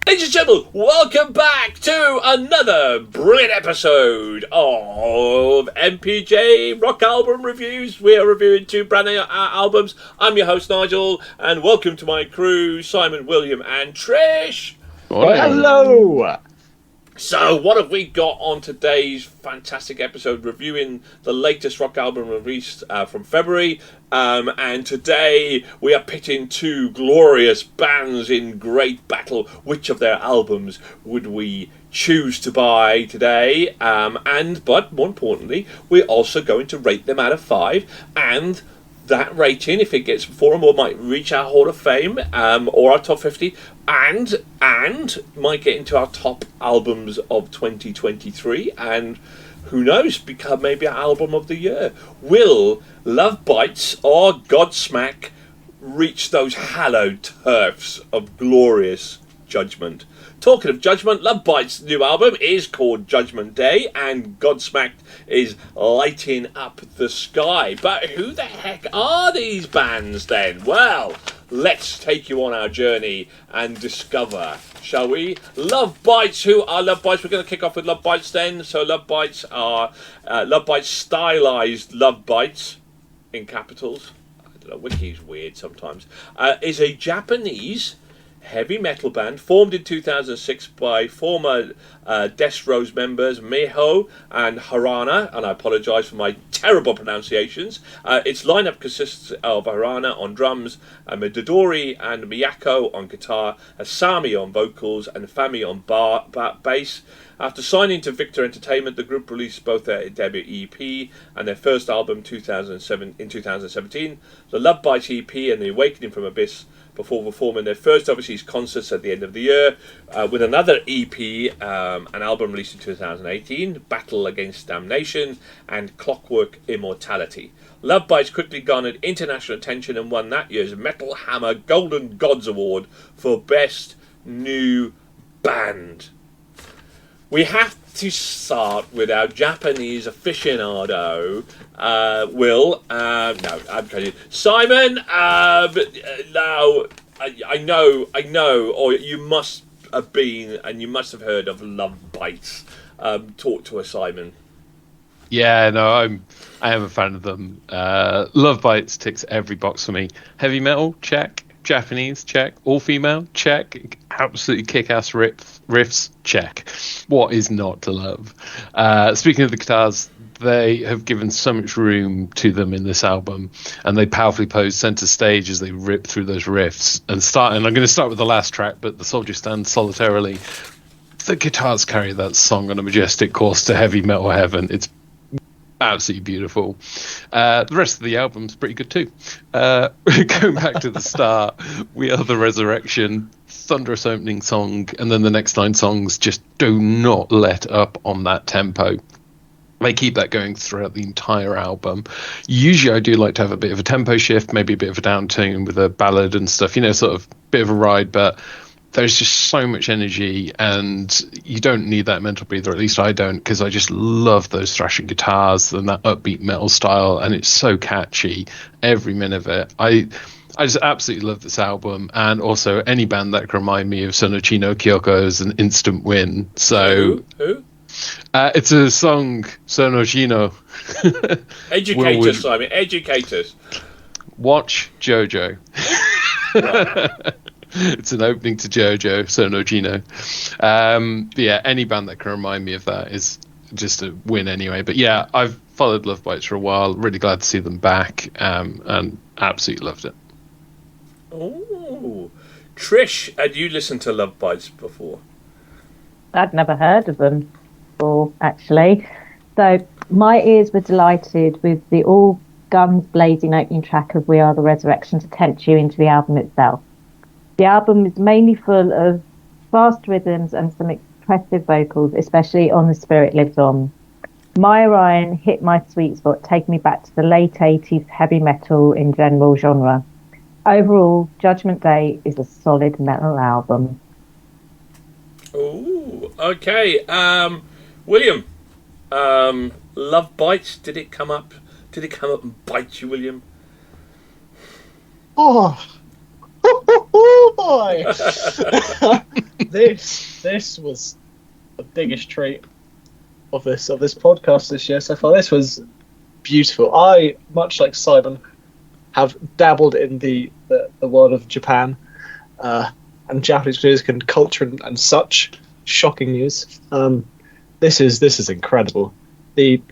Ladies and gentlemen, welcome back to another brilliant episode of MPJ Rock Album Reviews. We are reviewing two brand new albums. I'm your host, Nigel, and welcome to my crew, Simon, William, and Trish. Hello! So, what have we got on today's fantastic episode, reviewing the latest rock album released from February? And today we are pitting two glorious bands in great battle. Which of their albums would we choose to buy today? But more importantly, we're also going to rate them out of 5, and that rating, if it gets 4 or more, might reach our Hall of Fame or our top 50, and might get into our top albums of 2023, and who knows, become maybe our album of the year. Will Lovebites or Godsmack reach those hallowed turfs of glorious Judgement? Talking of Judgement, Lovebites' new album is called Judgment Day, and Godsmack is Lighting Up the Sky. But who the heck are these bands then? Well, let's take you on our journey and discover, shall we? Lovebites. Who are Lovebites? We're going to kick off with Lovebites then. So Lovebites are Lovebites stylized Lovebites in capitals. I don't know, Wiki's weird sometimes. Is a Japanese heavy metal band formed in 2006 by former Death Rose members Miho and Harana, and I apologise for my terrible pronunciations. Its lineup consists of Harana on drums, Midori and Miyako on guitar, Asami on vocals, and Fami on bass. After signing to Victor Entertainment, the group released both their debut EP and their first album in 2017, the Lovebites EP and The Awakening from Abyss, before performing their first overseas concerts at the end of the year, with another EP, an album released in 2018, Battle Against Damnation, and Clockwork Immortality. Lovebites quickly garnered international attention and won that year's Metal Hammer Golden Gods Award for Best New Band. We have to start with our Japanese aficionado, Will. No, I'm kidding. Simon, now, I know, or you must have been, and you must have heard of Lovebites. Talk to us, Simon. Yeah, no, I am a fan of them. Lovebites ticks every box for me. Heavy metal, check. Japanese, check. All female, check. Absolutely kick-ass riffs, check. What is not to love? Speaking of the guitars, they have given so much room to them in this album, and they powerfully pose center stage as they rip through those riffs. And I'm going to start with the last track, but The Soldier Stands Solitarily. The guitars carry that song on a majestic course to heavy metal heaven. It's absolutely beautiful. The rest of the album's pretty good too. Going back to the start, We Are the Resurrection, thunderous opening song, and then the next 9 songs just do not let up on that tempo. They keep that going throughout the entire album. Usually I do like to have a bit of a tempo shift, maybe a bit of a downtune with a ballad and stuff, sort of bit of a ride, but there's just so much energy, and you don't need that mental breather. At least I don't, because I just love those thrashing guitars and that upbeat metal style, and it's so catchy, every minute of it. I just absolutely love this album, and also any band that can remind me of Sonochino Kyoko is an instant win. So Who? It's a song, Sonochino. Educate us, Simon. Educate us. Watch JoJo. Right. It's an opening to JoJo, Sonochino. But yeah, any band that can remind me of that is just a win anyway. But yeah, I've followed Lovebites for a while. Really glad to see them back, and absolutely loved it. Oh, Trish, had you listened to Lovebites before? I'd never heard of them before, actually. So my ears were delighted with the all guns blazing opening track of We Are the Resurrection to tempt you into the album itself. The album is mainly full of fast rhythms and some expressive vocals, especially on The Spirit Lives On. Maya Ryan hit my sweet spot, taking me back to the late 80s heavy metal in general genre. Overall, Judgment Day is a solid metal album. Oh, okay. William, Lovebites, did it come up and bite you, William? Oh, Oh boy! This was the biggest treat of this podcast this year so far. This was beautiful. I, much like Simon, have dabbled in the world of Japan and Japanese music and culture and such. Shocking news. This is incredible.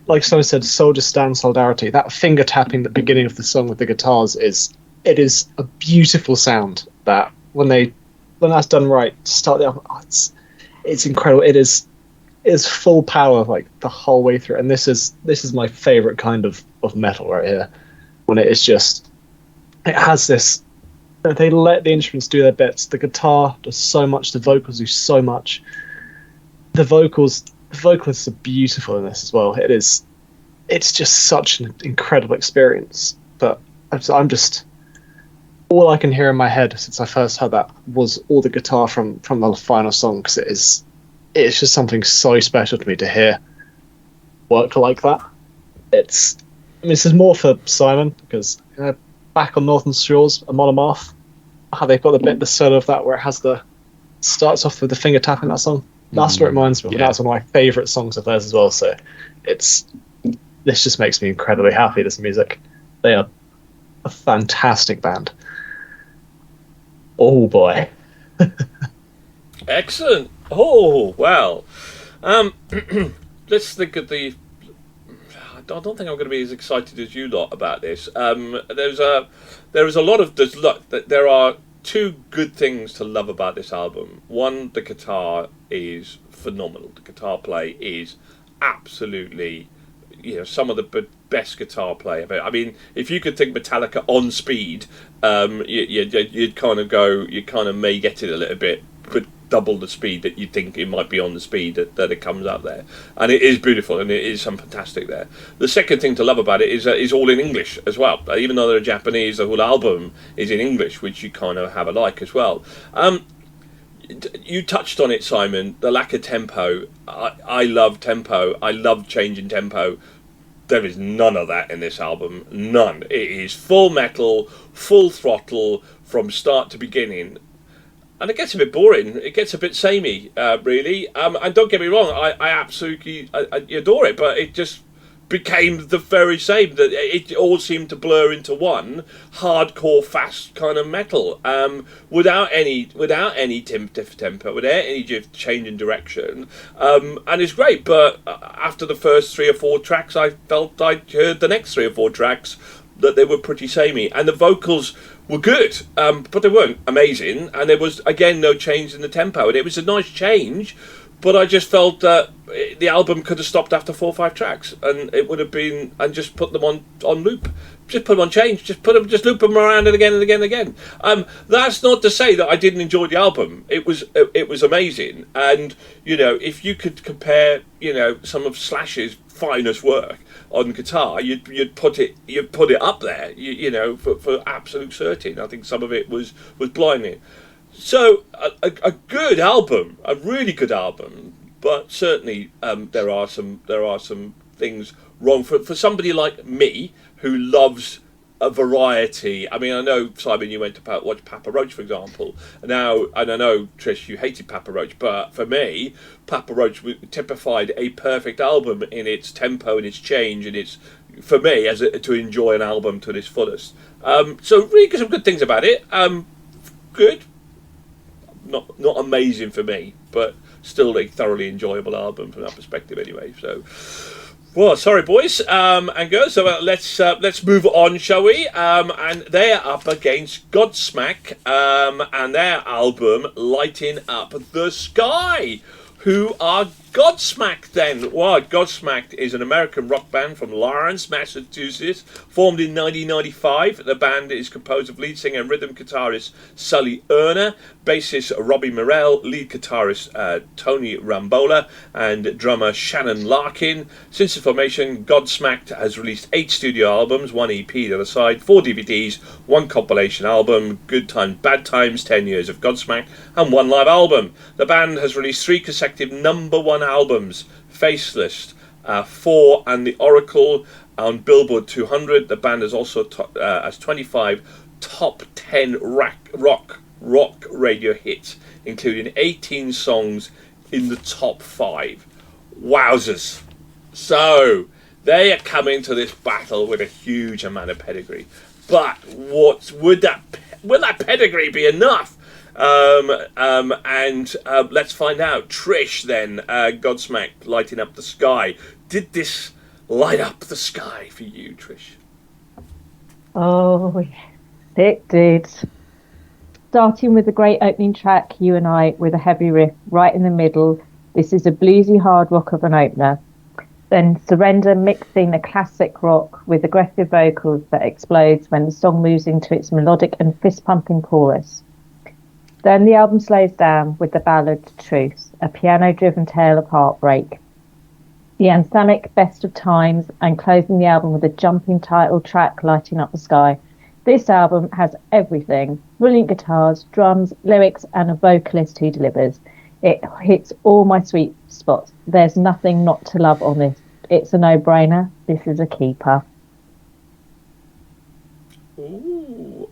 Like someone said, soldier stand solidarity. That finger tapping at the beginning of the song with the guitars is a beautiful sound. That when that's done right, to start the album, it's incredible. It is full power like the whole way through. And this is my favorite kind of metal right here. When it is just, it has this. They let the instruments do their bits. The guitar does so much. The vocals do so much. The vocalists are beautiful in this as well. It's just such an incredible experience. But I'm just, all I can hear in my head since I first heard that was all the guitar from the final song, because it's just something so special to me to hear work like that. This is more for Simon, because back on Northern Shores, a Monomath, how they've got the solo of that where it starts off with the finger tapping that song. That's what it reminds me of. Yeah. That's one of my favourite songs of theirs as well. So this just makes me incredibly happy, this music. They are a fantastic band. Oh boy. Excellent. Oh wow. Let's think of the. I don't think I'm going to be as excited as you lot about this. There are two good things to love about this album. One, the guitar is phenomenal. The guitar play is absolutely, some of the best guitar play ever. I mean, if you could think Metallica on speed, you'd kind of may get it a little bit, but double the speed that you think it might be on the speed that it comes up there. And it is beautiful, and it is some fantastic there. The second thing to love about it is all in English as well. Even though they're Japanese, the whole album is in English, which you kind of have a like as well. You touched on it, Simon, the lack of tempo. I love tempo. I love changing tempo. There is none of that in this album. None. It is full metal, full throttle from start to beginning. And it gets a bit boring. It gets a bit samey, really. And don't get me wrong, I absolutely adore it, but it just became the very same. That it all seemed to blur into one hardcore, fast kind of metal, without any tempo, without any change in direction. And it's great. But after the first 3 or 4 tracks, I felt I heard the next 3 or 4 tracks that they were pretty samey, and the vocals were good, but they weren't amazing, and there was again no change in the tempo, and it was a nice change, but I just felt that the album could have stopped after 4 or 5 tracks, and it would have been, and just put them on loop, just put them on change, just loop them around and again and again and again. That's not to say that I didn't enjoy the album. It was amazing, and if you could compare some of Slash's finest work on guitar, you'd put it up there, for absolute certain. I think some of it was blinding. So a good album, a really good album, but certainly there are some things wrong for somebody like me who loves a variety. I mean, I know, Simon, you went to watch Papa Roach, for example. Now, and I know, Trish, you hated Papa Roach, but for me, Papa Roach typified a perfect album in its tempo and its change, and its, for me, to enjoy an album to its fullest. So really some good things about it. Good. Not amazing for me, but still a thoroughly enjoyable album from that perspective anyway. So, well, sorry, boys and girls. So let's move on, shall we? And they're up against Godsmack and their album "Lighting Up the Sky." Who are Godsmack then? Well, Godsmack is an American rock band from Lawrence, Massachusetts, formed in 1995. The band is composed of lead singer and rhythm guitarist Sully Erner, bassist Robbie Morell, lead guitarist Tony Rambola, and drummer Shannon Larkin. Since the formation, Godsmack has released 8 studio albums, 1 EP the other side, 4 DVDs, 1 compilation album, Good Times, Bad Times, 10 Years of Godsmack, and 1 live album. The band has released 3 consecutive #1 albums, Faceless, 4 and the Oracle on Billboard 200. The band has also has 25 top 10 rock radio hits, including 18 songs in the top 5. Wowzers. So, they are coming to this battle with a huge amount of pedigree. But will that pedigree be enough? Let's find out. Trish, then, Godsmack, lighting up the sky. Did this light up the sky for you, Trish? Oh, it did. Starting with the great opening track, You and I, with a heavy riff right in the middle. This is a bluesy hard rock of an opener. Then Surrender, mixing the classic rock with aggressive vocals that explodes when the song moves into its melodic and fist-pumping chorus. Then the album slows down with the ballad Truth, a piano-driven tale of heartbreak. The anthemic Best of Times, and closing the album with a jumping title track, Lighting Up the Sky. This album has everything: brilliant guitars, drums, lyrics, and a vocalist who delivers. It hits all my sweet spots. There's nothing not to love on this. It's a no-brainer. This is a keeper. Ooh.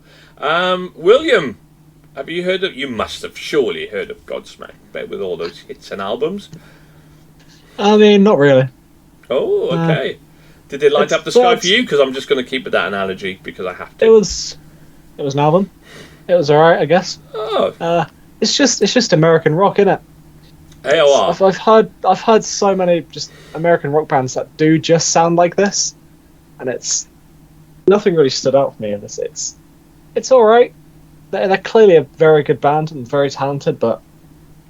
William, have you heard of... You must have surely heard of Godsmack, with all those hits and albums. I mean, not really. Oh, okay. Did they light up the sky for you? Because I'm just going to keep with that analogy because I have to. It was an album. It was alright, I guess. Oh. It's just American rock, innit? AOR. I've heard so many just American rock bands that do just sound like this, and it's nothing really stood out for me in this. It's alright. They're clearly a very good band and very talented, but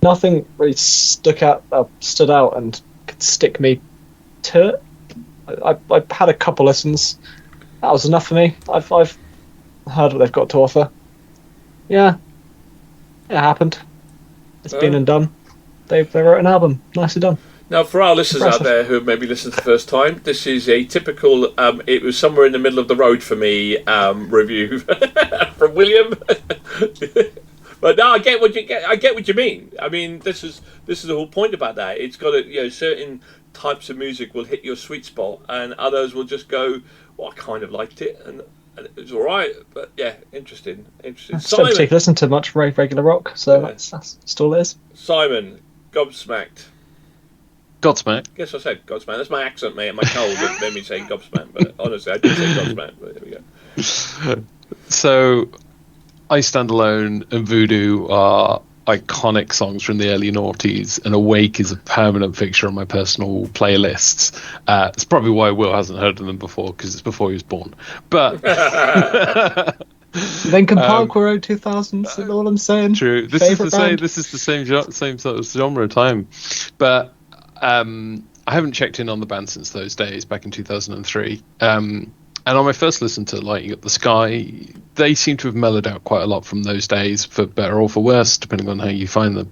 nothing really stood out and could stick me to it. I had a couple listens. That was enough for me. I've heard what they've got to offer. Yeah, it happened. It's been and done. They wrote an album. Nicely done. Now, for our listeners out there who have maybe listened for the first time, this is a typical it was somewhere in the middle of the road for me review from William. But no, I get what you mean. I mean, this is the whole point about that. It's got certain types of music will hit your sweet spot, and others will just go, "Well, I kind of liked it, and it was all right." But yeah, interesting. I don't particularly listen to much regular rock, so that's still is. Simon, Godsmacked. Godsmack. Guess I said Godsmack. That's my accent, mate. My cold that made me say Godsmack. But honestly, I did say Godsmack. But there we go. So, I Stand Alone and Voodoo are iconic songs from the early noughties, and Awake is a permanent fixture on my personal playlists. It's probably why Will hasn't heard of them before, because it's before he was born. But Linkin Park were 2000s, is all I'm saying. True. This is the same sort of genre of time. But I haven't checked in on the band since those days, back in 2003. And on my first listen to Lighting Up the Sky, they seem to have mellowed out quite a lot from those days, for better or for worse, depending on how you find them.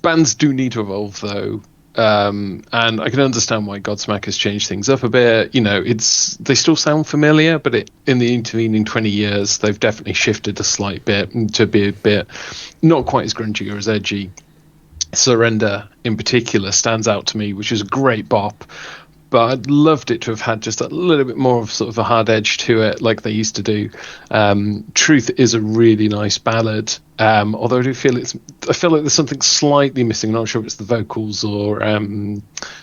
Bands do need to evolve, though. And I can understand why Godsmack has changed things up a bit. They still sound familiar, but in the intervening 20 years, they've definitely shifted a slight bit to be a bit not quite as grungy or as edgy. Surrender, in particular, stands out to me, which is a great bop. But I'd loved it to have had just a little bit more of sort of a hard edge to it, like they used to do. Truth is a really nice ballad, although I feel like there's something slightly missing. I'm not sure if it's the vocals or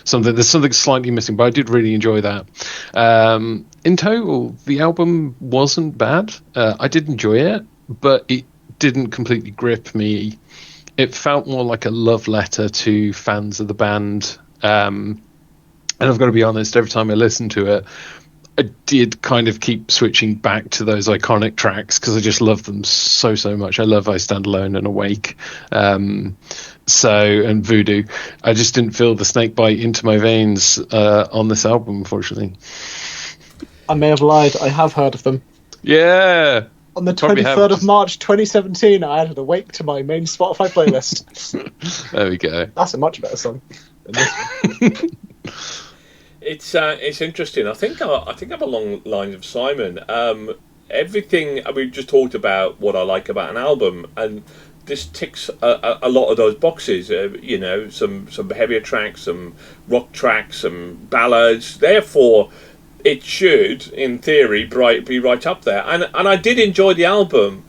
something. There's something slightly missing, but I did really enjoy that. In total, the album wasn't bad. I did enjoy it, but it didn't completely grip me. It felt more like a love letter to fans of the band. And I've got to be honest, every time I listened to it, I did kind of keep switching back to those iconic tracks because I just love them so much. I love I Stand Alone and Awake. And Voodoo. I just didn't feel the snake bite into my veins on this album, unfortunately. I may have lied. I have heard of them. Yeah. On the 23rd of March 2017, I added Awake to my main Spotify playlist. There we go. That's a much better song than this one. It's interesting. I think I'm along the lines of Simon. Everything we've just talked about, what I like about an album, and this ticks a lot of those boxes. Some heavier tracks, some rock tracks, some ballads. Therefore, it should, in theory, be right up there. And I did enjoy the album,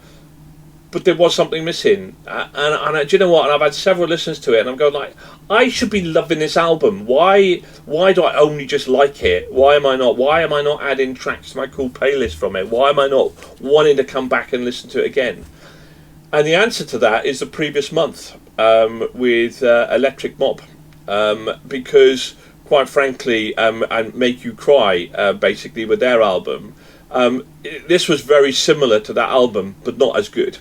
but there was something missing. And do you know what? And I've had several listens to it, and I'm going like, I should be loving this album. Why do I only just like it? Why am I not adding tracks to my cool playlist from it? Why am I not wanting to come back and listen to it again? And the answer to that is the previous month with Electric Mob, because quite frankly, and Make You Cry, basically with their album, this was very similar to that album, but not as good.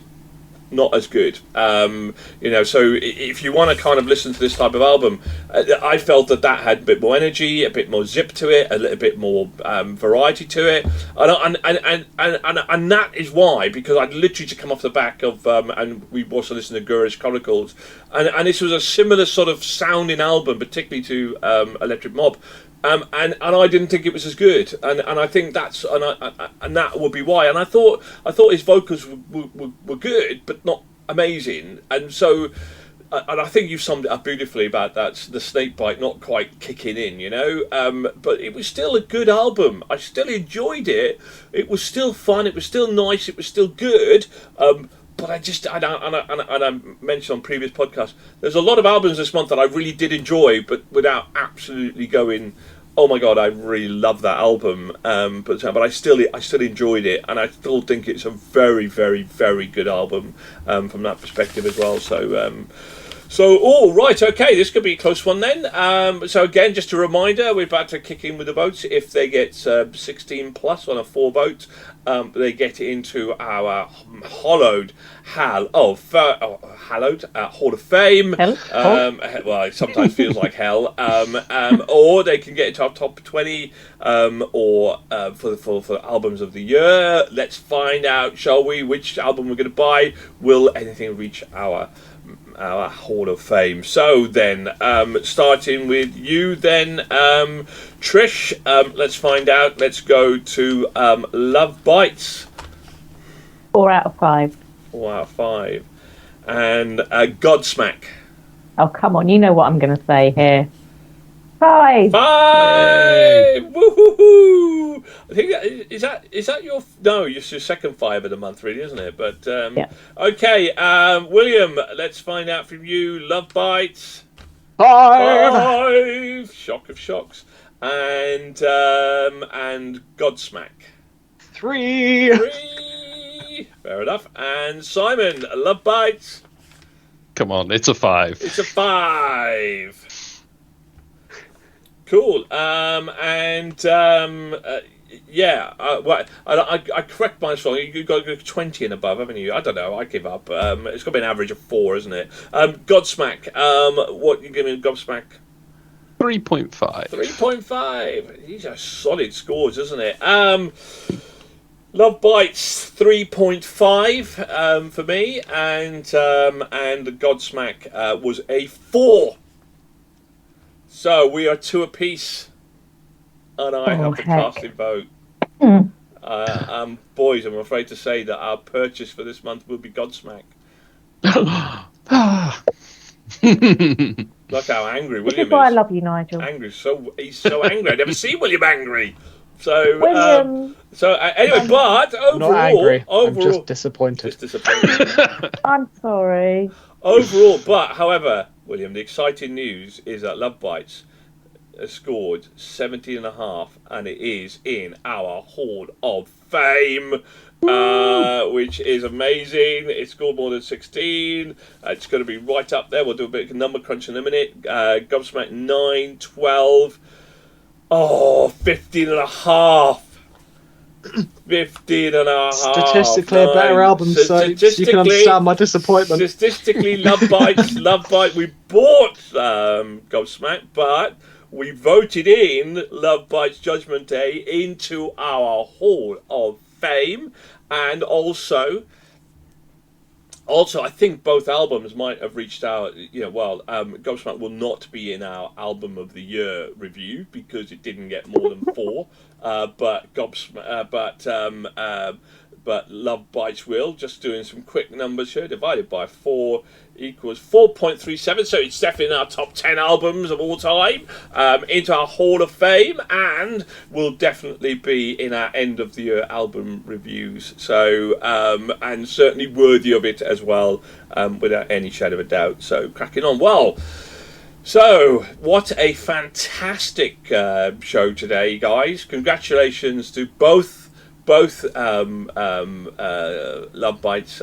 Not as good. So if you want to kind of listen to this type of album, I felt that had a bit more energy, a bit more zip to it, a little bit more variety to it, and that is why, because I'd literally just come off the back of and we also listened to Gurish Chronicles, and this was a similar sort of sounding album, particularly to Electric Mob. And I didn't think it was as good, and I think that's and that would be why. And I thought his vocals were good, but not amazing. And so, and I think you've summed it up beautifully about that, the snake bite not quite kicking in, But it was still a good album. I still enjoyed it. It was still fun. It was still nice. It was still good. But I mentioned on previous podcasts, there's a lot of albums this month that I really did enjoy, but without absolutely going, oh my god, I really love that album. But I still enjoyed it, and I still think it's a very, very, very good album from that perspective as well. So, all right, okay, this could be a close one then. So again, just a reminder, we're about to kick in with the votes. If they get 16 plus on a 4 vote, they get into our hallowed Hall of Fame. Well, it sometimes feels like hell. Or they can get into our top 20, or for albums of the year. Let's find out, shall we, which album we're going to buy. Will anything reach our Hall of Fame? So then, starting with you then, Trish, let's find out. Let's go to Lovebites. 4 out of 5. 4 out of 5. And Godsmack. Oh, come on, you know what I'm going to say here. 5. 5! Woohoo! I think is that your it's your second 5 of the month, really, isn't it? But yeah. Okay, William, let's find out from you. Lovebites. 5. Shock of shocks. And Godsmack. 3. 3. Fair enough. And Simon, Lovebites. Come on, it's a 5. It's a 5. Cool. Yeah. I correct myself. You've got 20 and above, haven't you? I don't know. I give up. It's got to be an average of 4, isn't it? Godsmack. What you giving Godsmack? 3.5. 3.5. These are solid scores, isn't it? Lovebites 3.5 for me, and Godsmack was a 4. So we are 2 apiece, and I have the casting vote. Boys, I'm afraid to say that our purchase for this month will be Godsmack. Look how angry William is. This is why I love you, Nigel. Angry, he's so angry. I've never seen William angry. So, William. Anyway, but overall, not angry. I'm just disappointed. I'm sorry. Overall, but however, William, the exciting news is that Lovebites has scored 17.5, and it is in our Hall of Fame, which is amazing. It scored more than 16. It's going to be right up there. We'll do a bit of number crunch in a minute. Godsmack 9, 12. 15.5. 15.5. Statistically, a better album, so you can understand my disappointment. Statistically, Lovebite. We bought Godsmack, but we voted in Lovebites Judgement Day into our Hall of Fame, and also, I think both albums might have reached our, Godsmack will not be in our Album of the Year review because it didn't get more than 4. But but Lovebites will. Just doing some quick numbers here. Divided by 4 equals 4.37. So it's definitely in our top 10 albums of all time, into our Hall of Fame, and will definitely be in our end of the year album reviews. So, and certainly worthy of it as well, without any shadow of a doubt. So, cracking on. Well, so what a fantastic show today, guys. Congratulations to both Lovebites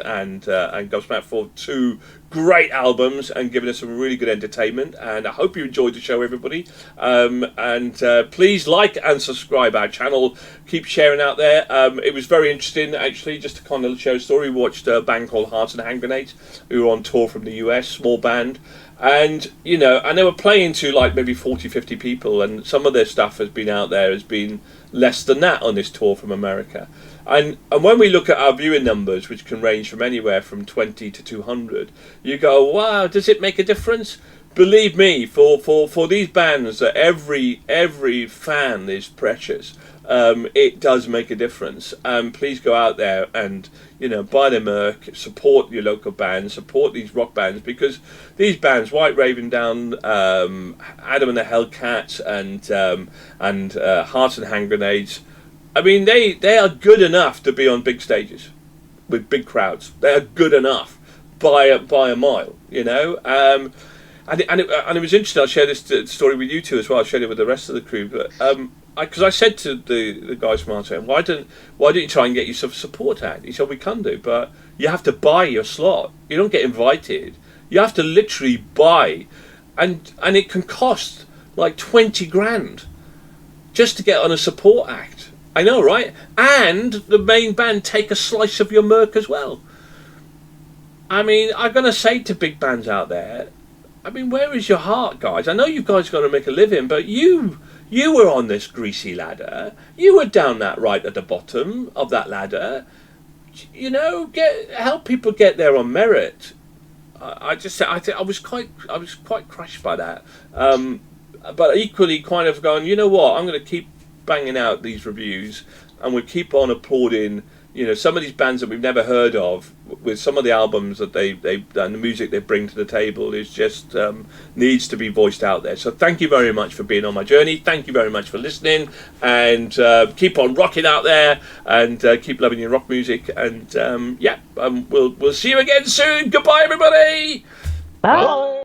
and Godsmack for 2 great albums and giving us some really good entertainment. And I hope you enjoyed the show, everybody. And please like and subscribe our channel. Keep sharing out there. It was very interesting, actually, just to kind of share a story. We watched a band called Hearts and Hand Grenades, who were on tour from the US, small band. And, you know, and they were playing to like maybe 40, 50 people, and some of their stuff has been out there, has been less than that on this tour from America. And when we look at our viewing numbers, which can range from anywhere from 20 to 200, you go, wow, does it make a difference? Believe me, for these bands, that every fan is precious. It does make a difference. Please go out there and, you know, buy their merch, support your local bands, support these rock bands, because these bands, White Raven Down, Adam and the Hellcats, and Hearts and Hand Grenades, I mean, they are good enough to be on big stages with big crowds. They are good enough by a mile, you know. And it was interesting. I'll share this story with you two as well. I shared it with the rest of the crew, but because I said to the guys from RTM, why don't you try and get yourself a support act? He said, we can do, but you have to buy your slot. You don't get invited. You have to literally buy, and it can cost like 20 grand just to get on a support act. I know, right? And the main band take a slice of your merch as well. I mean, I'm going to say to big bands out there, I mean, where is your heart, guys? I know you guys got to make a living, but you were on this greasy ladder. You were down that right at the bottom of that ladder. You know, help people get there on merit. I was quite crushed by that. But equally, kind of going, you know what? I'm going to keep banging out these reviews, and we'll keep on applauding, you know, some of these bands that we've never heard of, with some of the albums that they've done, the music they bring to the table is just needs to be voiced out there. So thank you very much for being on my journey. Thank you very much for listening, and keep on rocking out there, and keep loving your rock music. And we'll see you again soon. Goodbye, everybody. Bye.